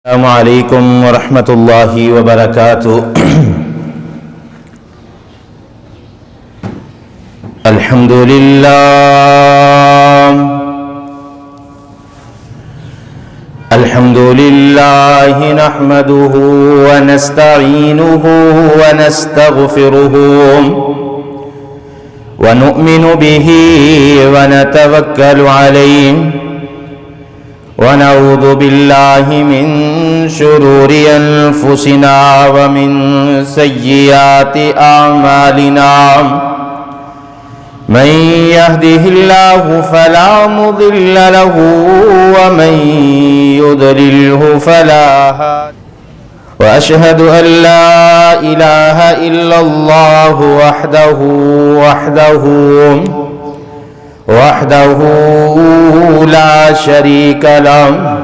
السلام عليكم ورحمة الله وبركاته الحمد لله نحمده ونستعينه ونستغفره ونؤمن به ونتوكل عليه ونعوذ بالله من شرور أنفسنا ومن سيئات أعمالنا من يهده الله فلا مضل له ومن يضلله فلا هادي وأشهد أن لا إله إلا الله وحده لا شريك له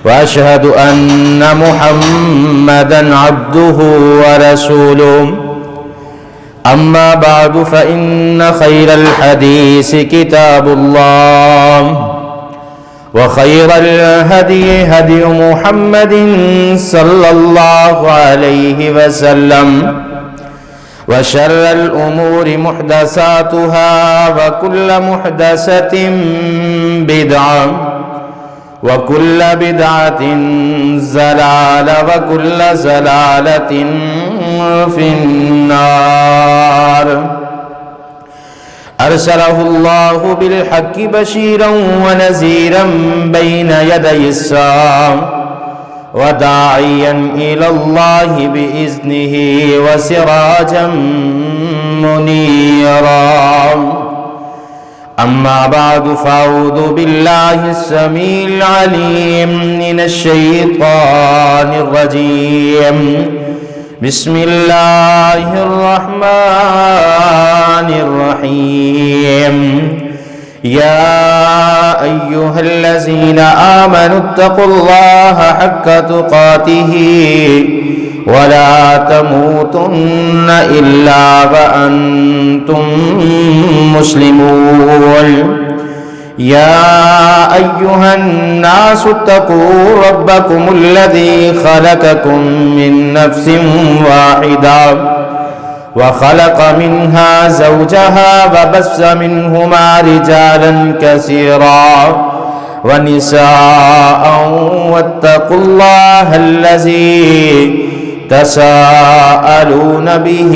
وأشهد أن محمدا عبده ورسوله أما بعد فإن خير الحديث كتاب الله وخير الهدي هدي محمد صلى الله عليه وسلم وشر الأمور محدثاتها وكل محدثة بدعة وكل بدعة ضلالة وكل ضلالة في النار أرسله الله بالحق بشيرا ونذيرا بين يدي الساعة وداعيا إلى الله بإذنه وسراجا منيرا أما بعد فأعوذ بالله السميع العليم من الشيطان الرجيم بسم الله الرحمن الرحيم يا أيها الذين آمنوا اتقوا الله حق تقاته ولا تموتن إلا وأنتم مسلمون يا أيها الناس اتقوا ربكم الذي خلقكم من نفس واحدة وخلق منها زوجها وبث منهما رجالا كثيرا ونساء واتقوا الله الذي تساءلون به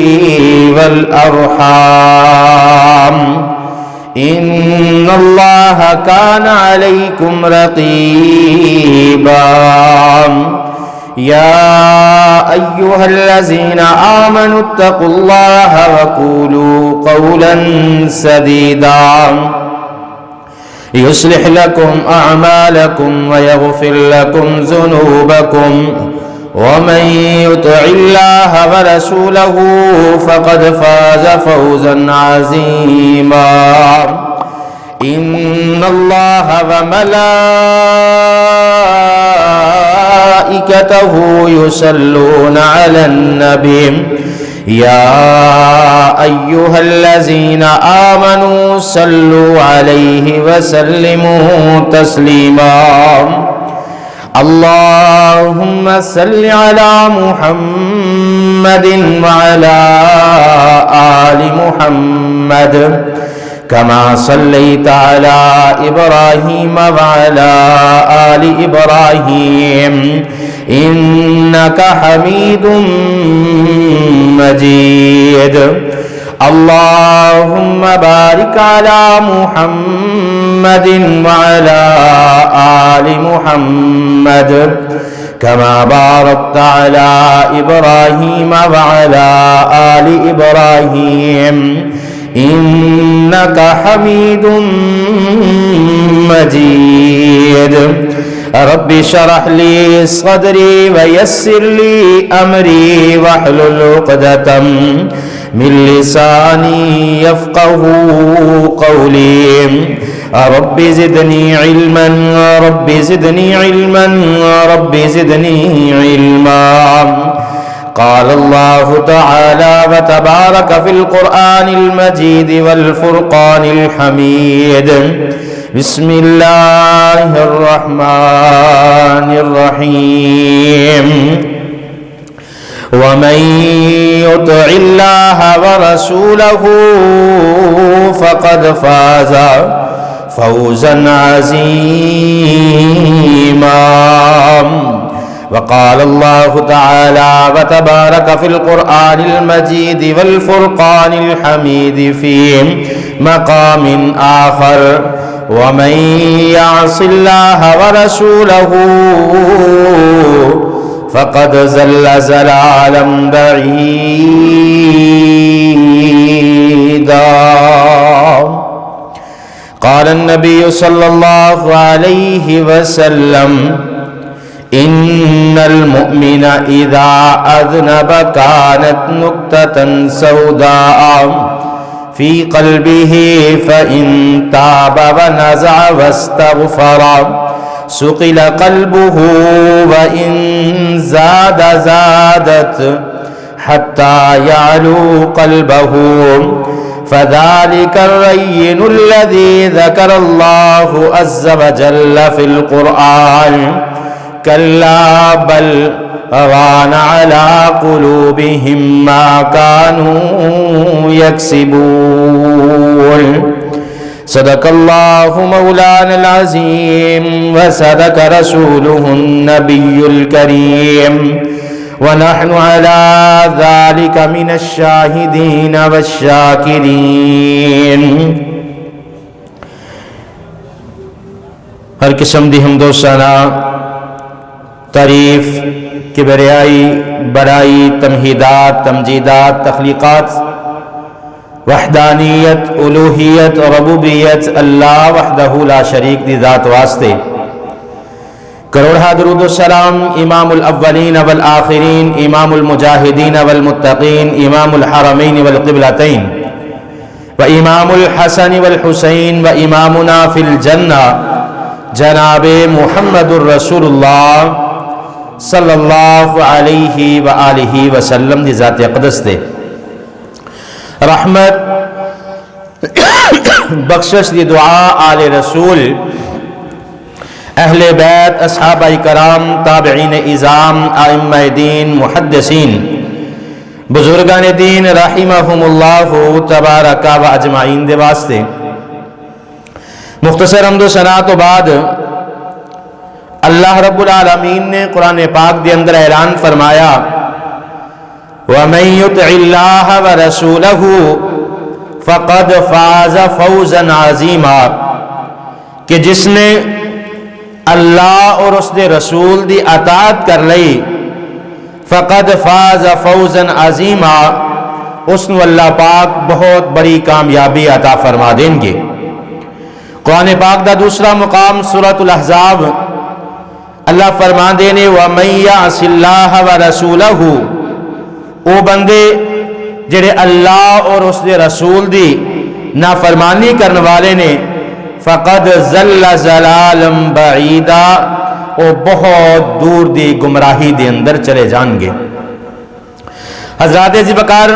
والأرحام إن الله كان عليكم رقيبا يا أيها الذين آمنوا اتقوا الله وقولوا قولا سديدا يصلح لكم أعمالكم ويغفر لكم ذنوبكم ومن يطع الله ورسوله فقد فاز فوزا عظيما إن الله وملائكته يصلون على النبي يا أيها الذين آمنوا صلوا عليه وسلموا تسليما اللهم صل على محمد وعلى آل محمد كما صليت على إبراهيم وعلى آل إبراهيم إنك حميد مجيد اللهم بارك على محمد وعلى آل محمد كما باركت على إبراهيم وعلى آل إبراهيم إنك حميد مجيد رب اشرح لي صدري ويسر لي أمري واحلل عقدة من لساني يفقه قولي رب زدني علما رب زدني علما رب زدني علما قال الله تعالى وتبارك في القرآن المجيد والفرقان الحميد بسم اللہ الرحمن الرحیم ومن يطع الله ورسوله فقد فاز فوزا عظيما وقال الله تعالى وتبارك في القرآن المجيد والفرقان الحميد في مقام آخر ومن يعص الله ورسوله فقد ضل ضلالا بعيدا قال النبي صلى الله عليه وسلم إن المؤمن إذا أذنب كانت نكتة سوداء في قلبه فإن تاب ونزع واستغفر سقل قلبه وإن زاد زادت حتى يعلو قلبه فذلك الرين الذي ذكر الله عز وجل في القرآن كلا بل ران على قلوبهم ما كانوا يكسبون صدق الله مولانا العظيم وصدق رسوله النبي الكريم ونحن على ذلك من الشاهدين والشاكرين. ہر قسم دی حمد و ثنا، تعریف، کبریائی، بڑائی، تمہیدات، تمجیدات، تخلیقات، وحدانیت، الوہیت اور ربوبیت اللہ وحدہ لا شریک دی ذات واسطے کروڑہ درود و سلام امام الاولین والآخرین، امام المجاہدین والمتقین، امام الحرمین والقبلتین و امام الحسن والحسین و امامنا فی الجنہ جناب محمد الرسول اللہ صلی اللہ علیہ وآلہ وسلم دی ذات اقدس دے رحمت بخشش دی دعا آل رسول، اہل بیت، اصحابہ کرام، تابعین اعظام، ائمہ دین، محدثین، بزرگان دین رحمہم اللہ تبارک و اجمعین دے واسطے مختصر حمد و ثنا تو بعد اللہ رب العالمین نے قرآن پاک دے اندر اعلان فرمایا وَمَن يُطِعِ اللَّهَ وَرَسُولَهُ فَقَدْ فَازَ فَوْزًا عَظِيمًا، کہ جس نے اللہ اور اس دے رسول دی اطاعت کر لئی فَقَدْ فَازَ فَوْزًا عَظِيمًا، اس نے اللہ پاک بہت بڑی کامیابی عطا فرما دیں گے. قرآن پاک دا دوسرا مقام سورۃ الاحزاب اللہ فرما دینے وَمَن يَعْصِ اللَّهَ وَرَسُولَهُ، او بندے جڑے اللہ اور اس دے رسول دی نافرمانی کرنے والے نے فَقَدْ ضَلَّ ضَلَالًا بَعِيدًا، او بہت دور دی گمراہی دے اندر چلے جان گے. حضرات عزیز وقار،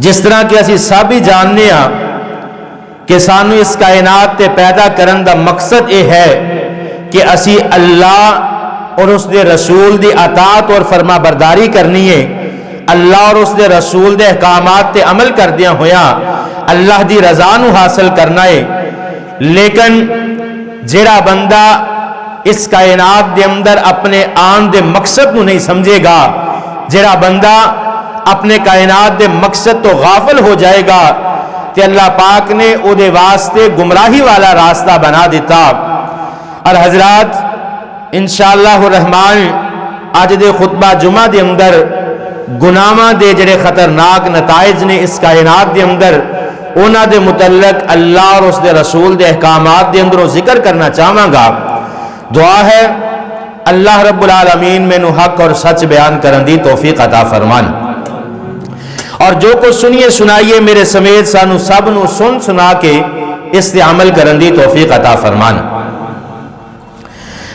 جس طرح کہ اسی سب ہی جاننے ہاں کہ سانو اس کائنات تے پیدا کرن دا مقصد یہ ہے کہ اسی اللہ اور اس دے رسول دی اطاعت اور فرما برداری کرنی ہے، اللہ اور اس دے رسول دے احکامات تے عمل کردیاں ہویا اللہ دی رضا نو حاصل کرنا ہے. لیکن جڑا بندہ اس کائنات دے اندر اپنے آن دے مقصد نو نہیں سمجھے گا، جڑا بندہ اپنے کائنات دے مقصد تو غافل ہو جائے گا کہ اللہ پاک نے او دے واسطے گمراہی والا راستہ بنا دیتا. اور حضرات انشاءاللہ الرحمن آج دے خطبہ جمعہ دے اندر گناہاں دے جڑے خطرناک نتائج نے اس کائنات دے اندر اونا دے متعلق اللہ اور اس دے رسول دے احکامات دے اندر ذکر کرنا چاہاں گا. دعا ہے اللہ رب العالمین میں نو حق اور سچ بیان کرن دی توفیق عطا فرمان، اور جو کچھ سنیے سنائیے میرے سمیت سانو سب نو سن سنا کے اس تے عمل کرن دی توفیق عطا فرمان.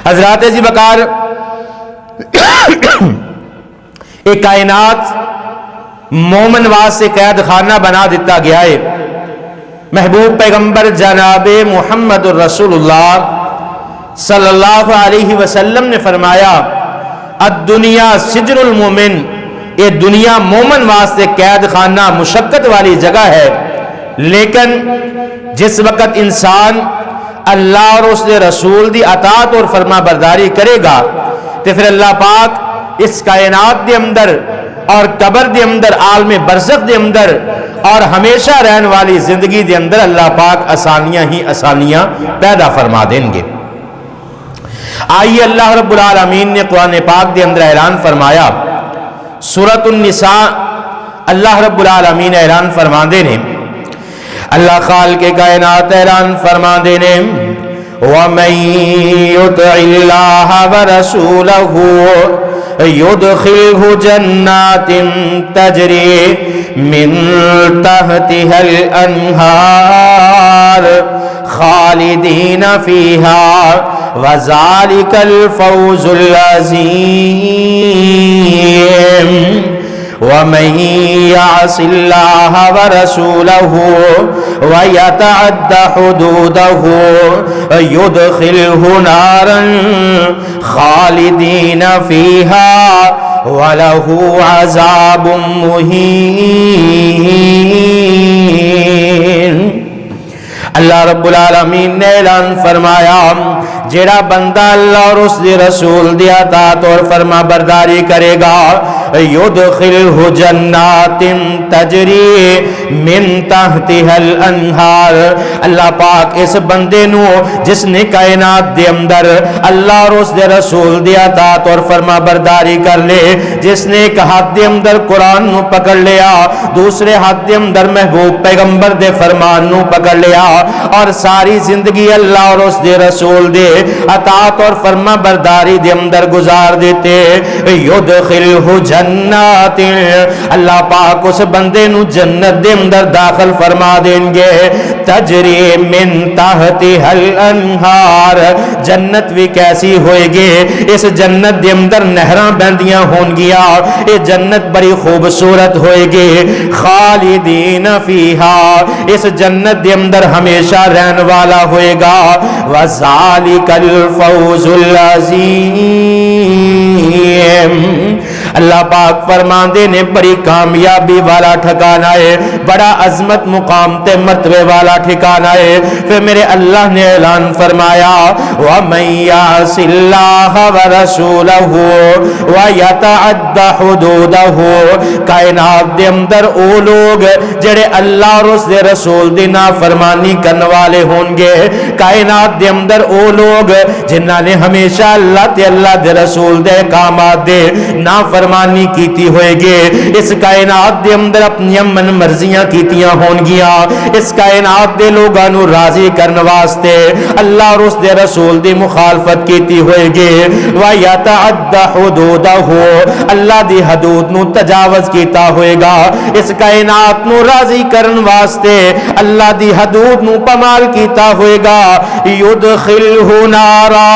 حضرات جی بکار، ایک کائنات مومن واسطے قید خانہ بنا دیتا گیا ہے. محبوب پیغمبر جناب محمد الرسول اللہ صلی اللہ علیہ وسلم نے فرمایا الدنیا سجن المومن، یہ دنیا مومن واسطے قید خانہ مشقت والی جگہ ہے، لیکن جس وقت انسان اللہ اور اس کے رسول دی اطاعت اور فرما برداری کرے گا تو پھر اللہ پاک اس کائنات دے اندر اور قبر دے اندر، عالم برزخ دے اندر اور ہمیشہ رہن والی زندگی دے اندر اللہ پاک آسانیاں ہی آسانیاں پیدا فرما دیں گے۔ آئیے اللہ رب العالمین نے قرآن پاک دے اندر اعلان فرمایا، سورۃ النساء اللہ رب العالمین اعلان فرما دینے، اللہ خالق کائنات اعلان فرما دینے وَمَن يُطِعِ اللَّهَ وَرَسُولَهُ يُدْخِلْهُ جَنَّاتٍ تَجْرِي مِن تَحْتِهَا الْأَنْهَارُ خَالِدِينَ فِيهَا وَذَلِكَ الْفَوْزُ الْعَظِيمُ وَمَن يَعْصِ اللَّهَ وَرَسُولَهُ وَيَتَعَدَّ حُدُودَهُ يُدْخِلْهُ نَارًا خَالِدِينَ فِيهَا وَلَهُ عَذَابٌ مُهِينٌ۔ اللہ رب العالمین نے اعلان فرمایا جیڑا بندہ اللہ اور اس دی رسول دی اطاعت اور فرما برداری کرے گا یدخلہ جنات تجری من تحتها الانہار، اللہ پاک اس بندے نو جس نے کائنات دے اندر اللہ اور اس دے رسول دی اطاعت اور فرما برداری کر لے، جس نے ایک ہاتھ دے اندر قرآن نو پکڑ لیا، دوسرے ہاتھ دے اندر محبوب پیغمبر دے فرمان نو پکڑ لیا اور ساری زندگی اللہ اور اس دے رسول دے اطاعت اور فرما برداری دے اندر گزار دیتے، یدخلہ جنات، اللہ پاک اس بندے نو جنت دے اندر داخل فرما دیں گے، تجری من تحتها الانہار، جنت بھی کیسی ہوئے گی، اس جنت دے اندر نہراں بہندیاں ہون گیا، یہ جنت بڑی خوبصورت ہوئے گی، خالدین فیہا، اس جنت دے اندر ہمیشہ رہن والا ہوئے گا، وَذَلِكَ الْفَوْزُ الْعَظِيمُ۔ اللہ پاک فرماندے نے بڑی کامیابی والا ٹھکانہ ہے، بڑا عظمت مقام تے مرتبے والا ٹھکانہ ہے۔ پھر میرے اللہ نے اعلان فرمایا وَمَن يَعْصِ اللَّهَ وَرَسُولَهُ وَيَتَعَدَّ حُدُودَهُ، کائنات دے اندر او لوگ جڑے اللہ اور اس دے رسول دی نافرمانی کرنے والے ہوں گے، کائنات دے اندر او لوگ جنہاں نے ہمیشہ اللہ تے اللہ دے رسول دے احکامات دے نافرمانی کیتی ہوئے گے، اس کائنات دے اندر اپنی من مرضیاں کیتیاں ہون گیا، اس کائنات دے لوگاں نو راضی کرنے واسطے اللہ اور اس دے رسول دی مخالفت کیتی ہوئے گے، وَيَتَعَدَّ حُدُودَهُ، اللہ دی حدود نو تجاوز کیتا ہوئے گا، اس کائنات نو راضی کرنے واسطے اللہ دی حدود نو پامال کیتا ہوئے گا، یدخلہ نارا،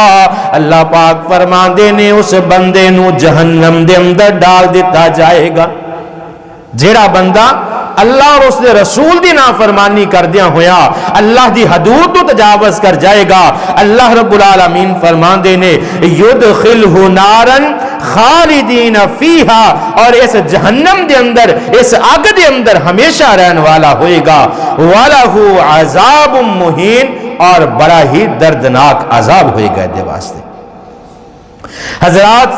اللہ پاک فرماندے نے اس بندے نو جہنم دے اندر ڈال دیتا جائے گا۔ جیڑا بندہ اللہ اور اس دے رسول دی نافرمانی کر دیا ہویا اللہ دی حدود تو تجاوز کر جائے گا، اللہ رب العالمین فرماندے نے یدخلہ نارن خالدین فیہا، اور اس جہنم دے اندر اس آگ دے اندر ہمیشہ رہن والا ہوئے گا، وَلَهُ عَذَابٌ مُهِينٌ، اور بڑا ہی دردناک عذاب ہوئے گا دے واسطے۔ حضرات،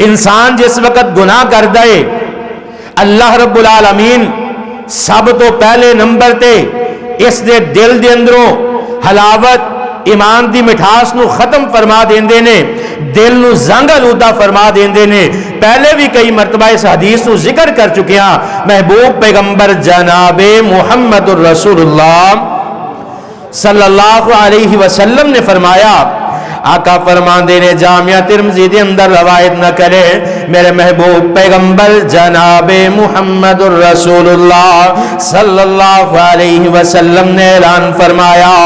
انسان جس وقت گناہ کر دے اللہ رب العالمین سب تو پہلے نمبر تے اس دے دل دے اندروں حلاوت ایمان دی مٹھاس نو ختم فرما دیندے نے، دل نو زنگ آلودہ فرما دیندے نے۔ پہلے بھی کئی مرتبہ اس حدیث نو ذکر کر چکے ہیں، محبوب پیغمبر جناب محمد الرسول اللہ صلی اللہ علیہ وسلم نے فرمایا، آقا فرماندے نے جامعہ ترمذی دے اندر روایت نہ کرے میرے محبوب پیغمبر جناب محمد الرسول اللہ صلی اللہ علیہ وسلم نے اعلان فرمایا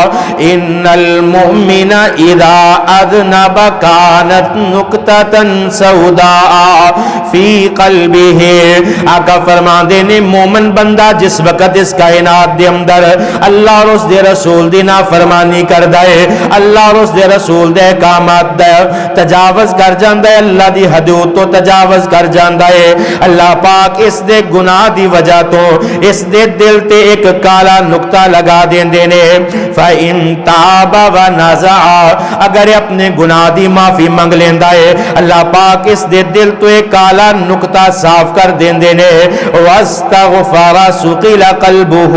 ان المؤمن اذا اذنب كانت نقطة سوداء فی قلبہ. آقا فرماندے نے مومن بندہ جس وقت اس کائنات دے اندر اللہ اور اس دے رسول دی نافرمانی کردا ہے، اللہ اور اس دے رسول دے احکامات دا تجاوز کر جاندا ہے، اللہ دی حدود تو تجاوز کر جاندا ہے، اللہ پاک اس دے گناہ دی وجہ تو اس دے دل تے ایک کالا نقطہ لگا دیندے نے. فَإِن تَابَ وَنَزَعَ اگر اپنے گناہ دی معافی منگ لیندا ہے اللہ پاک اس دے دل تو ایک کالا نقطہ صاف کر دیندے نے. وَاسْتَغْفَرَ سُقِلَ قَلْبُهُ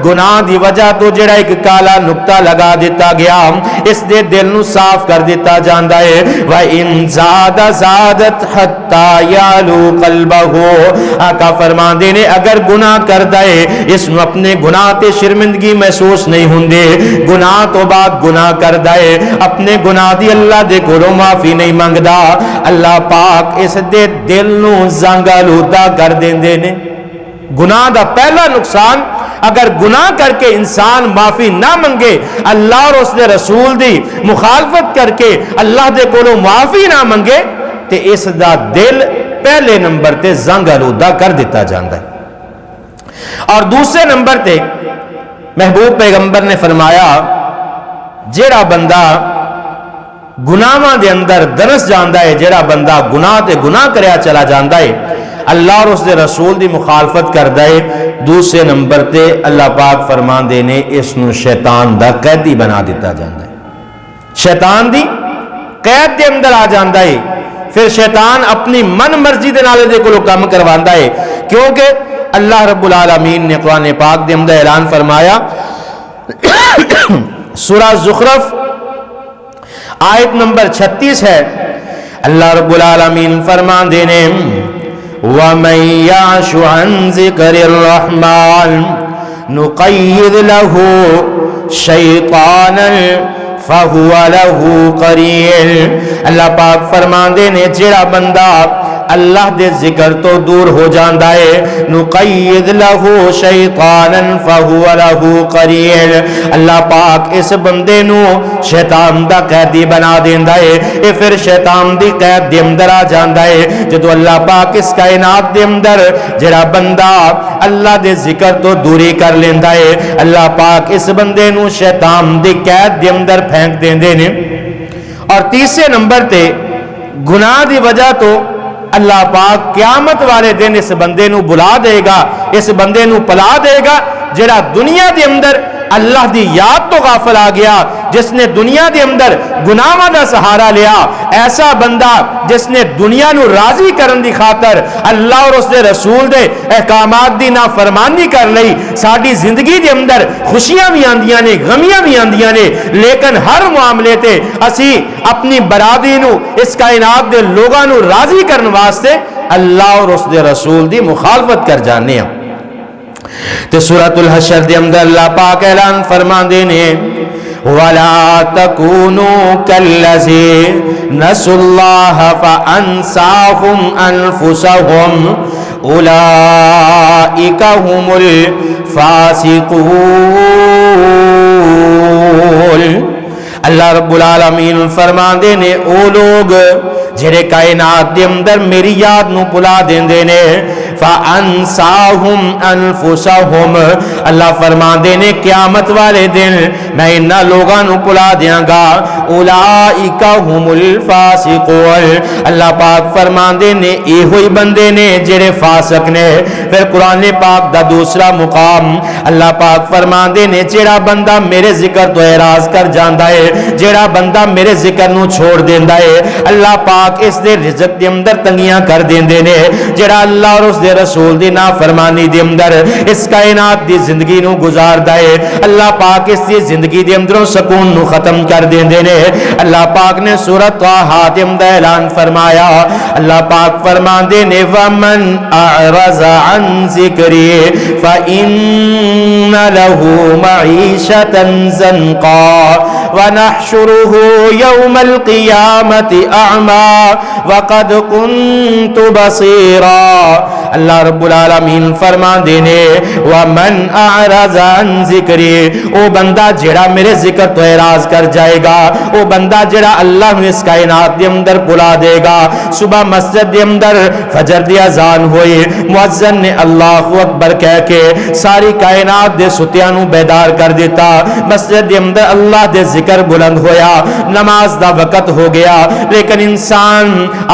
گناہ دی وجہ تو جڑا ایک کالا نقطہ لگا دیتا گیا اس دے دل نو صاف کر دیتا جاندا ہے. وَإِن زَادَ زَادَتْ حَتَّى يَعْلُو قَلْبَهُ آقا فرماندے نے اگر گناہ کردا ہے اس نو اپنے گناہ تے شرمندگی محسوس نہیں ہوندے، گناہ تو بعد گناہ کردا ہے اپنے گناہ دی اللہ دے کولوں معافی نہیں منگدا، اللہ پاک اس دے دل نو زنگ آلودہ کر دیندے نے. گناہ دا پہلا نقصان اگر گناہ کر کے انسان معافی نہ منگے، اللہ اور اس دے رسول دی مخالفت کر کے اللہ دے کولوں معافی نہ منگے تے اس دا دل پہلے نمبر تے زنگ آلودہ کر دیتا جاندا ہے. اور دوسرے نمبر تے محبوب پیغمبر نے فرمایا جیڑا بندہ گناہاں دے اندر درس جاندا ہے، جیڑا بندہ گناہ تے گناہ کریا چلا جاندا ہے اللہ اور اس دے رسول دی مخالفت کردا ہے، دوسرے نمبر تے اللہ پاک فرمان دے نے اس نو شیطان دا قیدی بنا دیتا جاندا ہے. شیطان دی قید دے اندر آ جاندا ہے، پھر شیطان اپنی من مرضی دے نال دے کولوں کام کرواندا ہے، کیونکہ اللہ رب العالمین نے قرآن پاک دے اندر اعلان فرمایا سورہ زخرف آیت نمبر 36 ہے. اللہ رب العالمین فرمان دے نے وَمَن يَعْشُ عَن ذِكْرِ الرَّحْمَنِ نُقَيِّضْ لَهُ شَيْطَانًا فَهُوَ لَهُ قَرِينٌ. اللہ پاک فرمان دے نے جڑا بندہ اللہ دے ذکر تو دور ہو جاندا ہے نقید لہو شیطانا فہو لہو قرین. اللہ پاک اس بندے نو شیطان دا قیدی بنا دیندا ہے، اے پھر شیطان دی قید دے اندر آ جاندا ہے. جدو اللہ پاک اس کائنات دے اندر جڑا بندہ اللہ دے ذکر تو دوری کر لیندا ہے اللہ پاک اس بندے نو شیطان دی قید دے اندر پھینک دیندے نے. اور تیسرے نمبر تے گناہ دی وجہ تو اللہ پاک قیامت والے دن اس بندے نو بلا دے گا، اس بندے نو پلا دے گا جڑا دنیا دے اندر اللہ دی یاد تو غافل آ گیا، جس نے دنیا دے اندر گناہاں دا سہارا لیا. ایسا بندہ جس نے دنیا نو راضی کرن دی خاطر اللہ اور اس دے رسول دے احکامات دی نافرمانی کر لئی. ساڈی زندگی دے اندر خوشیاں بھی آندیاں نے، غمیاں بھی آندیاں نے، لیکن ہر معاملے تے اسی اپنی برادری نو اس کائنات دے لوگاں نو راضی کرن واسطے اللہ اور اس دے رسول دی مخالفت کر جانے ہیں. تے سورۃ الحشر دے اندر اللہ پاک اعلان فرمان دے نے وَلَا تَكُونُوا كَالَّذِينَ نَسُوا اللَّهَ فَأَنسَاهُمْ أَنفُسَهُمْ أُولَئِكَ هُمُ الْفَاسِقُونَ. اللہ رب العالمین فرمان دے نے او لوگ جڑے کائنات دے اندر میری یاد نو بلا دیندے نے فَأَنْسَاهُمْ أَنفُسَهُمْ اللہ فرمان دے نے قیامت والے دن میں انہاں لوگاں نو بلا دیاں گا اولئک هم الفاسقون. اللہ پاک فرمان دے نے اے ہوئی بندے نے جڑے فاسق نے. پھر قرآن پاک دا دوسرا مقام اللہ پاک فرمان دے نے جڑا بندہ میرے ذکر تو اعراض کر جاندا ہے، جڑا بندہ میرے ذکر نو چھوڑ دیندا ہے اللہ پاک اس دے رزق دے اندر تنگیاں کر دیندے نے. جڑا اللہ اور اس دے دے رسول دی نافرمانی دے اندر اس کائنات دی زندگی نو گزاردا ہے، اللہ پاک اس دی زندگی دے اندروں سکون نو ختم کر دیندے نے۔ اللہ پاک نے سورۃ طٰہٰ دے اندر اعلان فرمایا، اللہ پاک فرماندے نے وَمَنْ أَعْرَضَ عَنْ ذِكْرِي فَإِنَّ لَهُ مَعِيشَةً ضَنْكًا وَنَحْشُرُهُ يَوْمَ الْقِيَامَةِ أَعْمَى وَقَدْ كُنْتُ بَصِيرًا۔ اللہ رب العالمین فرماندے نے وَمَنْ أَعْرَضَ عَنْ ذِكْرِي، او بندہ جڑا میرے ذکر تو اعراض کر جائے گا، او بندہ جڑا اللہ نے اس کائنات دے اندر بلا دے گا۔ صبح مسجد دے اندر فجر دی اذان ہوئی، مؤذن نے اللہ اکبر کہہ کے ساری کائنات دے ستیاں نو بیدار کر دیتا، مسجد دے اندر اللہ دے ذکر بلند ہویا، نماز دا وقت ہو گیا، لیکن انسان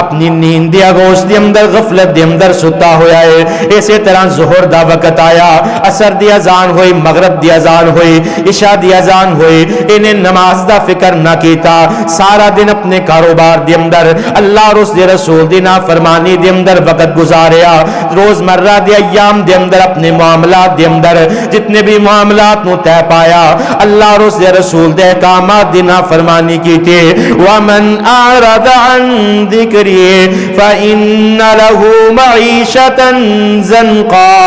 اپنی نیند دی آغوش دے اندر غفلت دے اندر ستا ہویا ہے۔ اسی طرح ظہر دا وقت آیا، عصر دی اذان ہوئی، مغرب دی اذان ہوئی، عشاء دی اذان ہوئی، انہیں نماز دا فکر نہ کیتا، سارا دن اپنے کاروبار دے اندر اللہ اور اس دے رسول دی نافرمانی دے اندر وقت گزاریا، روز مرہ دے ایام دے اندر اپنے معاملات دے اندر جتنے بھی معاملات نو طے پایا، اللہ اور اس دے رسول دے احکامات دی نافرمانی کی تھی۔ وَمَنْ أَعْرَضَ عَنْ ذِكْرِي فَإِنَّ لَهُ مَعِيشَةً ضَنْكًا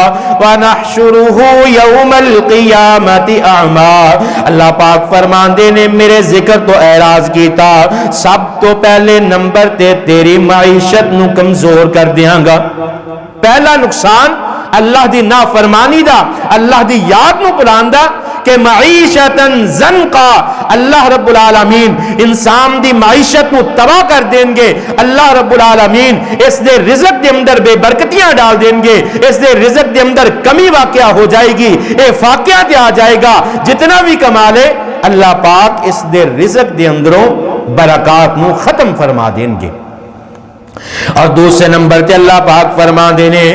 وَنَحْشُرُهُ يَوْمَ الْقِيَامَةِ أَعْمَى۔ اللہ پاک فرماندے نے میرے ذکر تو اعراض کیتا، سب تو پہلے نمبر تے تیری معیشت نو کمزور کر دیاں گا۔ پہلا نقصان اللہ دی نافرمانی دا، اللہ دی یاد نو بلاندا کہ معیشتاً زنقا، اللہ رب العالمین انسان دی معیشت نو تباہ کر دیں گے، اللہ رب العالمین اس دے رزق دے اندر بے برکتیاں ڈال دیں گے، اس دے رزق دے اندر کمی واقعہ ہو جائے گی، اے فاقعہ تے آ جائے گا، جتنا بھی کما لے اللہ پاک اس دے رزق دے اندروں برکات نو ختم فرما دیں گے۔ اور دوسرے نمبر تے اللہ پاک فرما دینے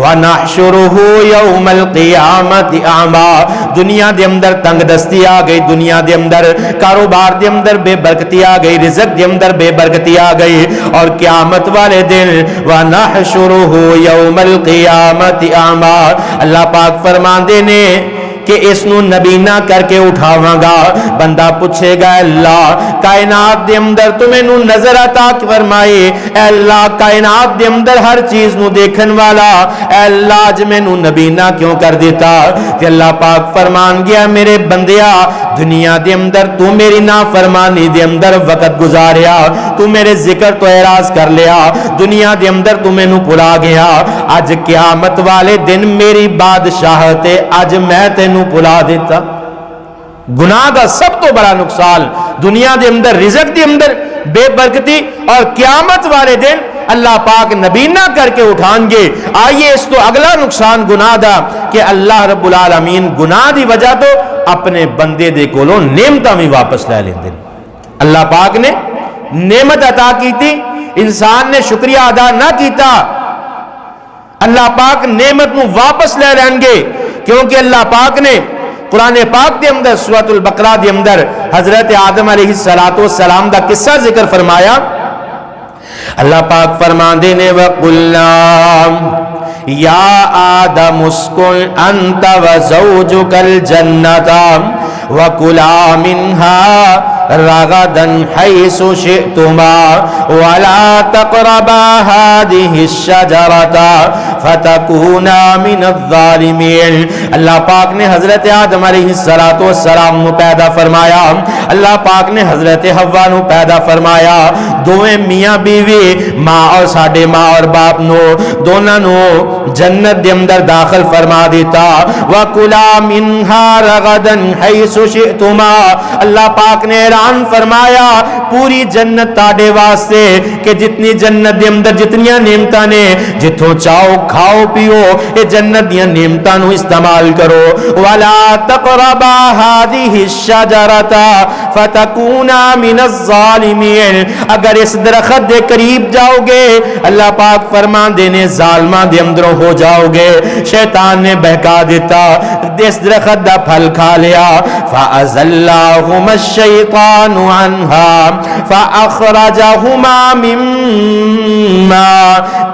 وَنَحْشُرُهُ يَوْمَ الْقِيَامَةِ أَعْمَى، دنیا دے اندر تنگ دستی آ گئی، دنیا دے اندر کاروبار دے اندر بے برکتی آ گئی، رزق دے اندر بے برکتی آ گئی، اور قیامت والے دن وَنَحْشُرُهُ يَوْمَ الْقِيَامَةِ أَعْمَى، اللہ پاک فرمان دینے کہ اس نو نبینا کر کے اٹھاواں گا۔ بندہ پوچھے گا اللہ کائنات دے اندر تمہیں نو نظر عطا فرمائے، اے اللہ کائنات دے اندر ہر چیز نو دیکھن والا، اے اللہ اج میں نو نبینا کیوں کر دیتا؟ کہ اللہ پاک فرمان گیا میرے بندیا دنیا دے اندر تو میری نافرمانی دے اندر وقت گزاریا، تو میرے ذکر تو اعراض کر لیا، دنیا دے اندر تو میں نو بھلا گیا، اج قیامت والے دن میری بادشاہت اج میں تینوں بھلا دیتا۔ گناہ کا سب تو بڑا نقصان دنیا دے اندر رزق دے اندر بے برکتی، اور قیامت والے دن اللہ پاک نبینا کر کے اٹھان گے۔ آئیے اس تو اگلا نقصان گناہ دا کہ اللہ رب العالمین گناہ دی وجہ تو اپنے بندے دے کولوں نعمتاں بھی واپس لے لیندے۔ اللہ پاک نے نعمت عطا کی تھی، انسان نے شکریہ ادا نہ کیتا، اللہ پاک نعمت نو واپس لے لیں گے، کیونکہ اللہ پاک نے قرآن پاک دے اندر سورۃ البقرہ دے اندر حضرت آدم علیہ السلام دا قصہ ذکر فرمایا۔ اللہ پاک فرمان دینے وَقُلْنَا یا آدم اسکن انت وزوجک الجنت وَكُلَا مِنْهَا رَغَدًا حَيْثُ شِئْتُمَا وَلَا تَقْرَبَا هَذِهِ الشَّجَرَةَ فَتَكُونَا مِنَ الظَّالِمِينَ۔ اللہ پاک نے حضرت آدم علیہ السلام نو پیدا فرمایا، اللہ پاک نے حضرت حوا نو پیدا فرمایا، دوویں میاں بیوی ماں اور ساڈے ماں اور باپ نو دونوں نو جنت دے اندر داخل فرما دیتا۔ وَكُلَا مِنْهَا رَغَدًا حَيْثُ شِئْتُمَا، اللہ پاک نے اعلان فرمایا پوری جنت تاڑے واسطے کہ جتنی جنت دے اندر جتنیاں نعمتاں نے جتھوں چاہو کھاؤ پیو، اے جنت دیاں نعمتاں نو استعمال کرو۔ وَلَا تَقْرَبَا هَذِهِ الشَّجَرَةَ فَتَكُونَا مِنَ الظَّالِمِينَ، اگر اس درخت دے قریب جاؤ گے اللہ پاک فرمان دینے ظالمان دے اندروں ہو جاؤ گے۔ شیطان نے بہکا دیتا، اس درخت دا پھل کھا لیا، فَأَزَلَّهُمَا الشَّيْطَانُ عَنْهَا فَأَخْرَجَهُمَا مِمَّا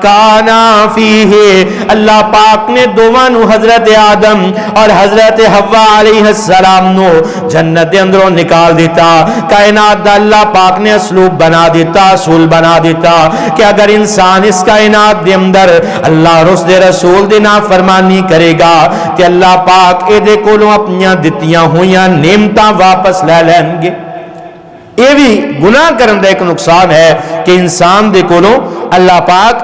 کانا فیہ، اللہ پاک نے دوانو حضرت آدم اور حضرت حوا علیہ السلام نو جنت دے اندروں نکال دیتا. کائنات دا اللہ پاک نے اسلوب بنا دیتا، اصول بنا دیتا کہ اگر انسان اس کائنات دے اندر اللہ اور اس دے رسول دی نافرمانی کرے گا کہ اللہ پاک اے دے کولوں اپنیاں دتیاں ہویاں نعمتاں واپس لے لین گے. یہ بھی گناہ کرن دا ایک نقصان ہے کہ انسان دے کولوں اللہ پاک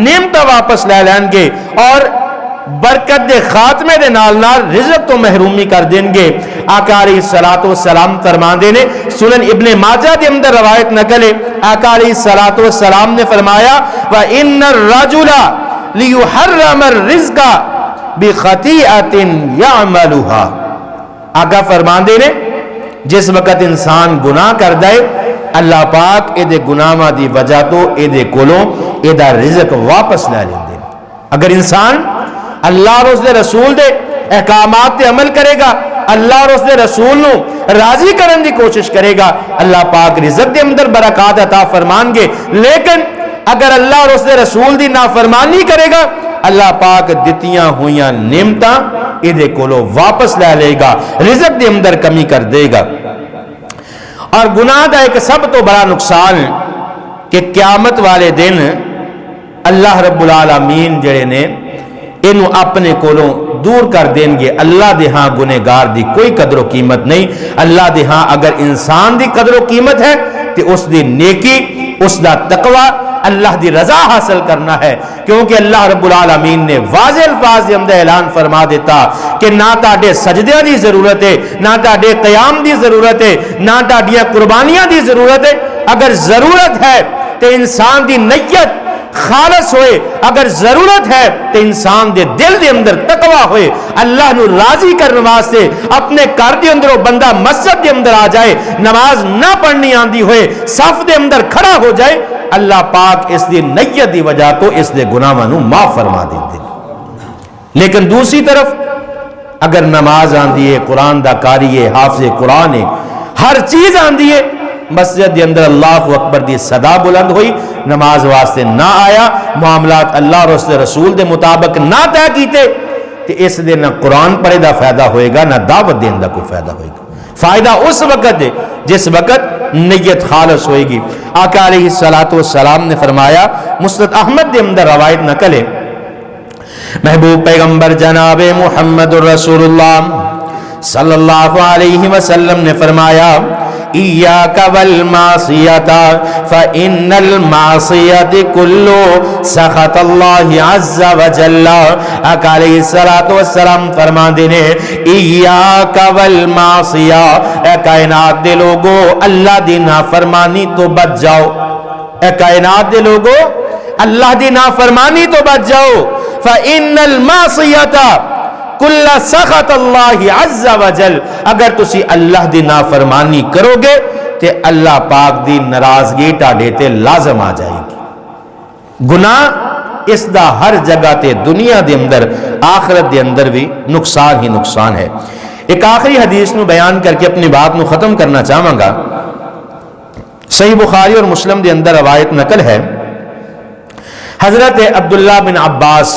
نعمتاں واپس لے لین گے اور برکت دے خاتمے دے نال نال رزق تو محرومی کر دیں گے. آقا علیہ الصلوۃ والسلام فرماندے نے، سنن ابن ماجہ دے اندر روایت نقل ہے، آقا علیہ الصلوۃ والسلام نے فرمایا وَإِنَّ الرَّجُلَ لِيُحَرَّمَ الرِّزْقَ بِخَطِيئَةٍ يَعْمَلُهَا. آقا فرماندے نے جس وقت انسان گناہ کر دے اللہ پاک اے دے گناہاں دی وجہ تو اے دے کولوں اے دا رزق واپس لے لیندے. اگر انسان اللہ اور اس دے رسول دے احکامات تے عمل کرے گا، اللہ اور اس دے رسول نو راضی کرن دی کوشش کرے گا، اللہ پاک رزق دے اندر برکات عطا فرمان گے. لیکن اگر اللہ اور اس دے رسول دی نافرمانی کرے گا اللہ پاک دتیاں ہویاں نعمتاں اے دے کولو واپس لے لے گا، رزق دے اندر کمی کر دے گا. اور گناہ دا ایک سب تو بڑا نقصان کہ قیامت والے دن اللہ رب العالمین جڑے نے انہوں اپنے کولوں دور کر دیں گے. اللہ دے ہاں گنہگار دی کوئی قدر و قیمت نہیں. اللہ دے ہاں اگر انسان دی قدر و قیمت ہے تو اس دی نیکی، اس دا تقوی، اللہ دی رضا حاصل کرنا ہے. کیونکہ اللہ رب العالمین نے واضح الفاظ دے اندر اعلان فرما دیتا کہ نہ تاڈے سجدیاں دی ضرورت ہے، نہ تاڈے قیام دی ضرورت ہے، نہ تاڈیاں قربانیاں دی ضرورت ہے. اگر ضرورت ہے تو انسان دی نیت خالص ہوئے، اگر ضرورت ہے تو انسان دے دل دے اندر تقوی ہوئے، اللہ نو راضی کرنے واسطے اپنے گھر دے اندر بندہ مسجد دے اندر آ جائے، نماز نہ پڑھنی آندی ہوئے صف دے اندر کھڑا ہو جائے، اللہ پاک اس دی نیت دی وجہ تو اس دے گناہاں نو معاف فرما دیندے. لیکن دوسری طرف اگر نماز آندی ہے، قرآن دا قاری ہے، حافظ قرآن ہے، ہر چیز آندی ہے، مسجد دے اندر اللہ اکبر دی صدا بلند ہوئی، نماز واسطے نہ آیا، معاملات اللہ اور اس دے رسول دے مطابق نہ طے کیتے تو اس دے نہ قرآن پڑھے دا فائدہ ہوئے گا، نہ دعوت دین دا کوئی فائدہ ہوئے گا. فائدہ اس وقت ہے جس وقت نیت خالص ہوئے گی. آقا علیہ السلام نے فرمایا، مسند احمد دے اندر روایت نقل ہے، محبوب پیغمبر جناب محمد رسول اللہ صلی اللہ علیہ وسلم نے فرمایا ایاک والمعصیت فإن المعصیت کلو سخط اللہ عز وجل. آقا علیہ السلام فرما دینے ایاک والمعصیت، اے کائنات دے لوگو اللہ دی نافرمانی تو بچ جاؤ. اے کائنات دے لوگو اللہ دی نافرمانی تو بچ جاؤ. فإن المعصیت کل سخط اللہ عز وجل، اگر تسی اللہ دی نافرمانی کرو گے تے اللہ پاک دی ناراضگی ٹاڈے تے لازم آ جائے گی. گناہ اس دا ہر جگہ تے دنیا دے اندر آخرت دے اندر بھی نقصان ہی نقصان ہے. ایک آخری حدیث نو بیان کر کے اپنی بات نو ختم کرنا چاہاں گا. صحیح بخاری اور مسلم دے اندر روایت نقل ہے، حضرت عبداللہ بن عباس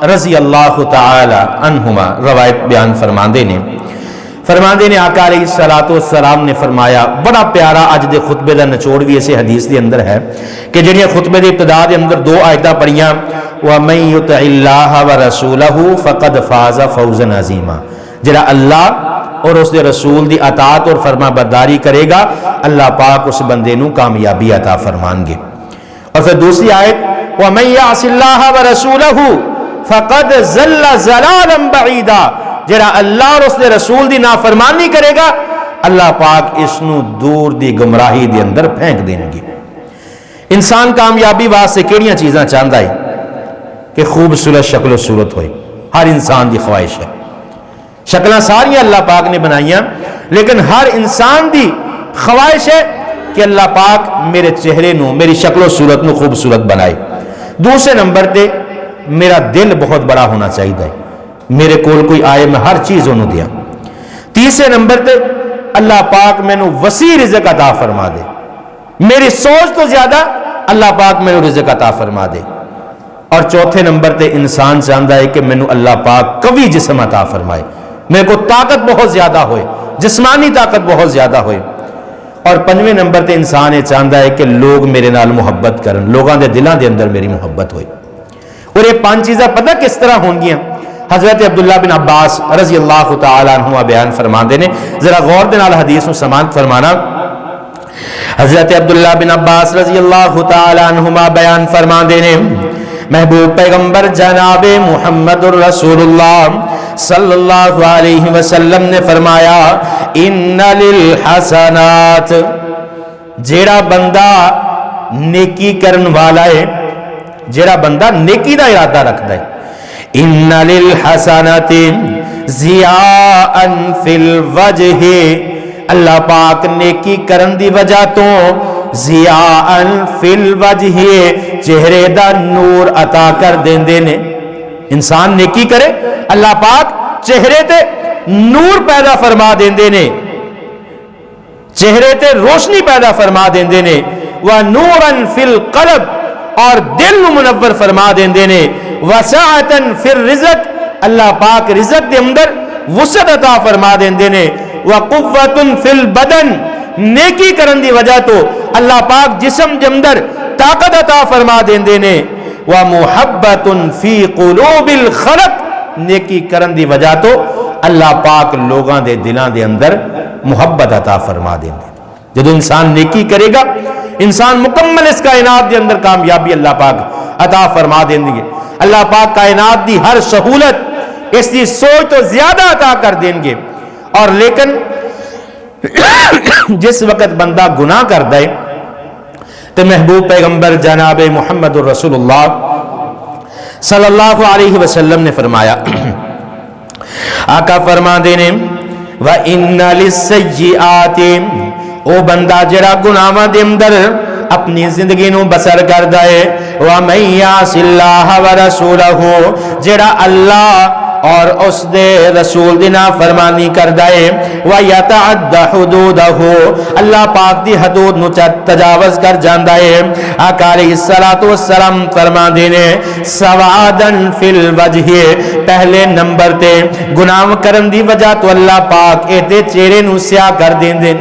رضی اللہ تعالی عنہما روایت بیان فرماندے نے آقا علیہ السلام نے فرمایا، بڑا پیارا اج دے خطبے دا نچوڑ بھی اسے حدیث دے اندر ہے کہ جڑیاں خطبے دی ابتدا دے اندر دو آیتاں پڑھیاں، وَمَن يُطِعِ اللَّهَ وَرَسُولَهُ فَقَدْ فَازَ فَوْزًا عَظِيمًا، جڑا اللہ اور اس دے رسول دی اطاعت اور فرما برداری کرے گا اللہ پاک اس بندے نو کامیابی عطا فرمان گے. اور پھر دوسری آیت وَمَن يَعْصِ اللَّهَ وَرَسُولَهُ فقد ضل ضلالا بعیدا، جڑا اللہ اور اس دے رسول دی نافرمانی کرے گا اللہ پاک اس نو دور دی گمراہی دے اندر پھینک دیں گے. انسان کامیابی واسطے کیڑیاں چیزاں چاہندا ہے کہ خوبصورت شکل و صورت ہوئے، ہر انسان دی خواہش ہے. شکلاں ساریاں اللہ پاک نے بنائیاں، لیکن ہر انسان دی خواہش ہے کہ اللہ پاک میرے چہرے نو، میری شکل و صورت نو خوبصورت بنائے. دوسرے نمبر تے میرا دل بہت بڑا ہونا چاہیے، میرے کول کوئی آئے میں ہر چیز انہوں دیا. تیسرے نمبر تے اللہ پاک میں نو وسیع رزق عطا فرما دے، میری سوچ تو زیادہ اللہ پاک میں نو رزق عطا فرما دے. اور چوتھے نمبر تے انسان چاہتا ہے کہ مینوں اللہ پاک قوی جسم عطا فرمائے، میرے کو طاقت بہت زیادہ ہوئے، جسمانی طاقت بہت زیادہ ہوئے۔ اور پنجویں نمبر تے انسان یہ چاہتا ہے کہ لوگ میرے نال محبت کرن، لوگاں دے دلاں دے اندر میری محبت ہوئے۔ اور یہ 5 چیزاں پتہ کس طرح ہونگیاں؟ حضرت عبداللہ بن عباس رضی اللہ تعالیٰ عنہ بیان فرماندے نے، ذرا غور دے نال حدیث نو سماعت فرمانا۔ حضرت عبداللہ بن عباس رضی اللہ تعالیٰ عنہما بیان فرماندے نے، محبوب پیغمبر جناب محمد الرسول اللہ صلی اللہ علیہ وسلم نے فرمایا، ان للحسنات، جیڑا بندہ نیکی کرن والا ہے، جیڑا بندہ نیکی دا ارادہ رکھتا ہے، ان للحسنات ضیاء فی الوجہ، اللہ پاک نیکی کرن دی وجہ تو ضیاء فی الوجہ چہرے دا نور عطا کر دیندے نے۔ انسان نیکی کرے اللہ پاک چہرے تے نور پیدا فرما دیندے نے، چہرے تے روشنی پیدا فرما دیندے نے، وَنُورًا فِي الْقَلْبِ، اور دل منور فرما دیندے نے، وَسَعَةً فِي الرِّزْقِ، اللہ پاک رزق دے اندر وسعت عطا فرما دیندے نے، وَقُوَّةٌ فِي الْبَدَنِ، نیکی کرن دی وجہ تو اللہ پاک جسم دے اندر طاقت عطا فرما دیندے نے، وَمُحَبَّةٌ فِي قُلُوبِ الْخَلْقِ، نیکی کرن دی وجہ تو اللہ پاک لوگاں دے دلاں دے اندر محبت عطا فرما دیندے۔ جدو انسان نیکی کرے گا، انسان مکمل اس کائنات دے اندر کامیابی اللہ پاک عطا فرما دیں گے۔ اللہ پاک کائنات دی ہر سہولت اس دی سوچ تو زیادہ عطا کر دیں گے۔ اور لیکن جس وقت بندہ گناہ کر دے تو محبوب پیغمبر جناب محمد الرسول اللہ صلی اللہ علیہ وسلم نے فرمایا، آقا فرما دینے، وَإِنَّ لِلسَّيِّئَاتِ، او بندہ جڑا گناہاں دے اندر اپنی زندگی نو بسر کردا ہے، وَمَن يَعْصِ اللَّهَ وَرَسُولَهُ، جڑا اللہ اور اس دے رسول دی نافرمانی کردا ہے، وَيَتَعَدَّ حُدُودَهُ، اللہ پاک دی حدود نو تجاوز کر جاندا ہے، آقا علیہ السلام فرما دینے، سوادن فی الوجہ، پہلے نمبر تے گناہ کرن دی وجہ تو اللہ پاک اے تے چہرے نو سیاہ کر دیندے،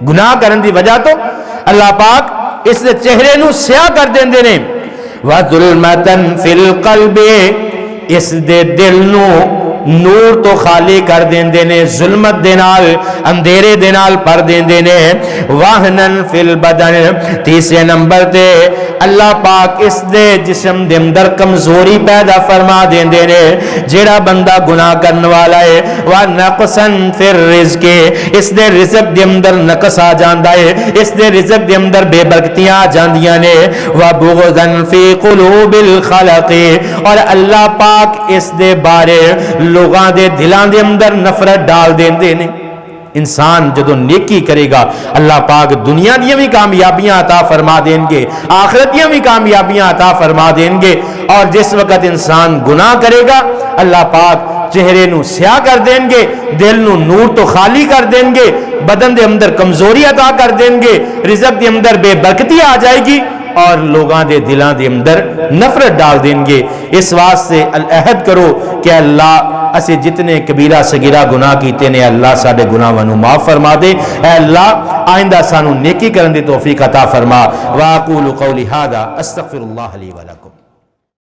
گناہ کرن دی وجہ تو اللہ پاک اس دے چہرے نو سیاہ کر دیندے نے، وَظُلْمَةً فِي الْقَلْبِ، اس دے دل نو نور تو خالی کر دیندے نے، ظلمت دے نال اندھیرے دے نال پر دیندے نے، وَاهْنًا فِي الْبَدَنِ، تیسرے نمبر تے اللہ پاک اس دے جسم دے اندر کمزوری پیدا فرما دیندے نے، جیڑا بندہ گناہ کرنے والا ہے، وَنَقْصًا فِي الرِّزْقِ، اس دے رزق دے اندر نقص آ جاندا ہے، اس دے رزق دے اندر بے برکتیاں آ جاندیاں نے، وَبُغْضًا فِي قُلُوبِ الْخَلَقِ، اور اللہ پاک اس دے بارے لوگاں دے دلاں دے اندر نفرت ڈال دیندے نے۔ انسان جدو نیکی کرے گا اللہ پاک دنیا دیا بھی کامیابیاں عطا فرما دیں گے، آخرت دیا بھی کامیابیاں عطا فرما دیں گے۔ اور جس وقت انسان گناہ کرے گا اللہ پاک چہرے نو سیاہ کر دیں گے، دل نو نور تو خالی کر دیں گے، بدن دے اندر کمزوری عطا کر دیں گے، رزق دے اندر بے برکتی آ جائے گی، اور لوگاں دے دلاں دے اندر نفرت ڈال دیں گے۔ اس واسطے العہد کرو کہ اللہ اسے جتنے کبیرہ صغیرہ گناہ کیتے نے اللہ ساڈے گناہاں نو معاف فرما دے، اے اللہ آئندہ سانو نیکی کرن دی توفیق عطا فرما۔ واقول قولی ھذا استغفر اللہ لی ولکم۔